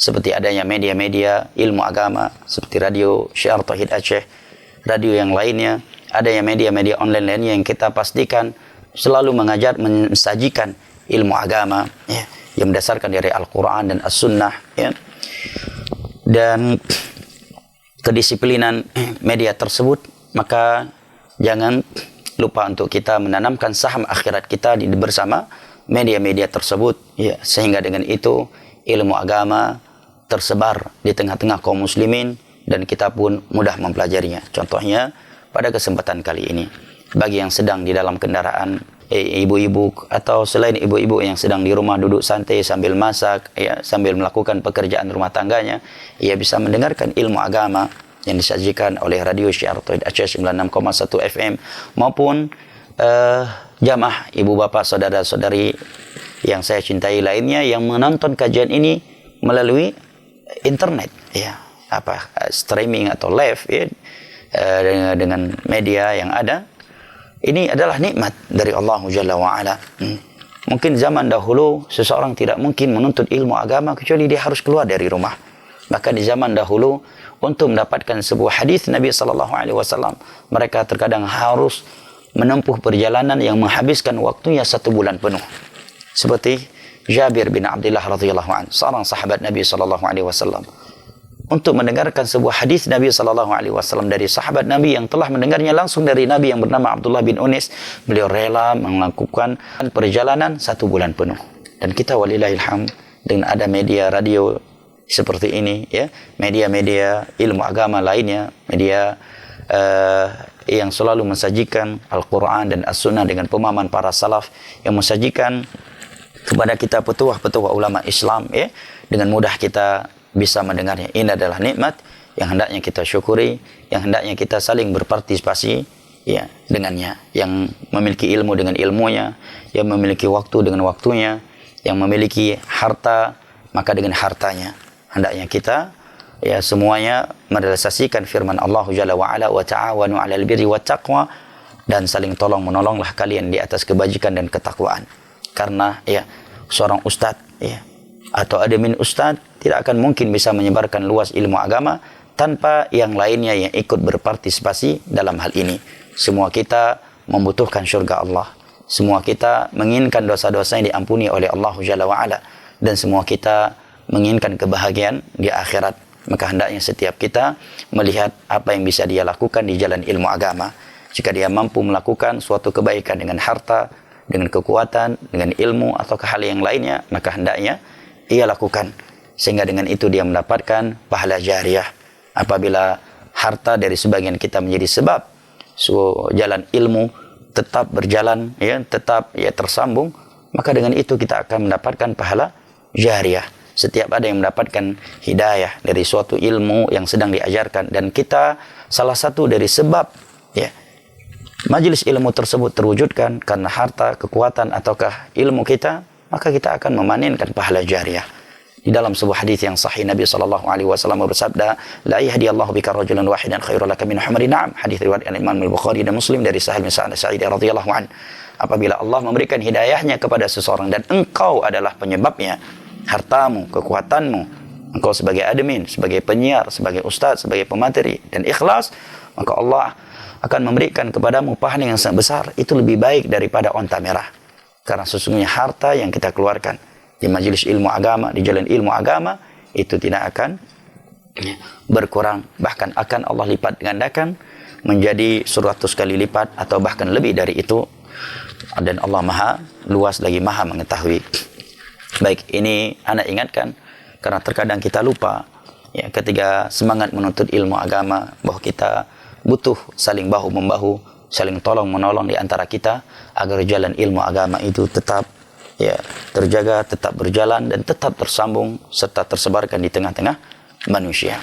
seperti adanya media-media ilmu agama seperti radio Syiar Tauhid Aceh, radio yang lainnya, adanya media-media online lainnya yang kita pastikan selalu mensajikan ilmu agama ya, yang berdasarkan dari Al-Quran dan As-Sunnah ya. Dan kedisiplinan media tersebut, maka jangan lupa untuk kita menanamkan saham akhirat kita bersama media-media tersebut ya, sehingga dengan itu ilmu agama tersebar di tengah-tengah kaum muslimin dan kita pun mudah mempelajarinya. Contohnya pada kesempatan kali ini, bagi yang sedang di dalam kendaraan, ibu-ibu atau selain ibu-ibu yang sedang di rumah duduk santai sambil masak ya, sambil melakukan pekerjaan rumah tangganya, ia bisa mendengarkan ilmu agama yang disajikan oleh radio Syiar Tauhid Aceh 96,1 FM maupun jamaah ibu bapak saudara-saudari yang saya cintai lainnya yang menonton kajian ini melalui internet ya, streaming atau live ya, dengan media yang ada. Ini adalah nikmat dari Allah Jalla wa'ala. Mungkin zaman dahulu seseorang tidak mungkin menuntut ilmu agama kecuali dia harus keluar dari rumah. Maka di zaman dahulu untuk mendapatkan sebuah hadis Nabi SAW, mereka terkadang harus menempuh perjalanan yang menghabiskan waktunya 1 bulan penuh. Seperti Jabir bin Abdullah radhiyallahu anhu, seorang sahabat Nabi SAW. Untuk mendengarkan sebuah hadis Nabi SAW dari sahabat Nabi yang telah mendengarnya langsung dari Nabi yang bernama Abdullah bin Unis, beliau rela melakukan perjalanan 1 bulan penuh. Dan kita walillahilhamd dengan ada media radio seperti ini ya, media-media ilmu agama lainnya, media yang selalu mensajikan Al-Quran dan As-Sunnah dengan pemahaman para salaf, yang mensajikan kepada kita petuah-petuah ulama Islam ya, dengan mudah kita bisa mendengarnya. Ini adalah nikmat yang hendaknya kita syukuri, yang hendaknya kita saling berpartisipasi ya dengannya, yang memiliki ilmu dengan ilmunya, yang memiliki waktu dengan waktunya, yang memiliki harta maka dengan hartanya. Hendaknya kita ya semuanya merealisasikan firman Allah Jalla wa'ala, wa ta'awanu 'alal birri wat taqwa, dan saling tolong menolonglah kalian di atas kebajikan dan ketakwaan. Karena ya seorang ustadz ya atau admin ustadz tidak akan mungkin bisa menyebarkan luas ilmu agama tanpa yang lainnya yang ikut berpartisipasi dalam hal ini. Semua kita membutuhkan syurga Allah. Semua kita menginginkan dosa-dosa yang diampuni oleh Allah Jalla wa'ala. Dan semua kita menginginkan kebahagiaan di akhirat. Maka hendaknya setiap kita melihat apa yang bisa dia lakukan di jalan ilmu agama. Jika dia mampu melakukan suatu kebaikan dengan harta, dengan kekuatan, dengan ilmu atau hal yang lainnya, maka hendaknya ia lakukan, sehingga dengan itu dia mendapatkan pahala jariah. Apabila harta dari sebagian kita menjadi sebab jalan ilmu tetap berjalan ya, tetap ya tersambung, maka dengan itu kita akan mendapatkan pahala jariah. Setiap ada yang mendapatkan hidayah dari suatu ilmu yang sedang diajarkan, dan kita salah satu dari sebab ya majelis ilmu tersebut terwujudkan karena harta, kekuatan ataukah ilmu kita, maka kita akan memanenkan pahala jariah. Di dalam sebuah hadis yang sahih Nabi SAW bersabda, la yahdiyallahu bika rajulan wahidan khairul laka min humri na'am. Hadis riwayat Imam Al-Bukhari dan Muslim dari Sahal bin Sa'id radhiyallahu an. Apabila Allah memberikan hidayahnya kepada seseorang dan engkau adalah penyebabnya, hartamu, kekuatanmu, engkau sebagai admin, sebagai penyiar, sebagai ustaz, sebagai pemateri, dan ikhlas, maka Allah akan memberikan kepadamu pahala yang sangat besar. Itu lebih baik daripada onta merah. Karena sesungguhnya harta yang kita keluarkan di majelis ilmu agama, di jalan ilmu agama, itu tidak akan berkurang. Bahkan akan Allah lipat gandakan menjadi 100 kali lipat atau bahkan lebih dari itu. Dan Allah maha luas lagi maha mengetahui. Baik, ini anak ingatkan karena terkadang kita lupa ya, ketika semangat menuntut ilmu agama, bahwa kita butuh saling bahu-membahu, saling tolong-menolong di antara kita agar jalan ilmu agama itu tetap ya terjaga, tetap berjalan dan tetap tersambung serta tersebarkan di tengah-tengah manusia.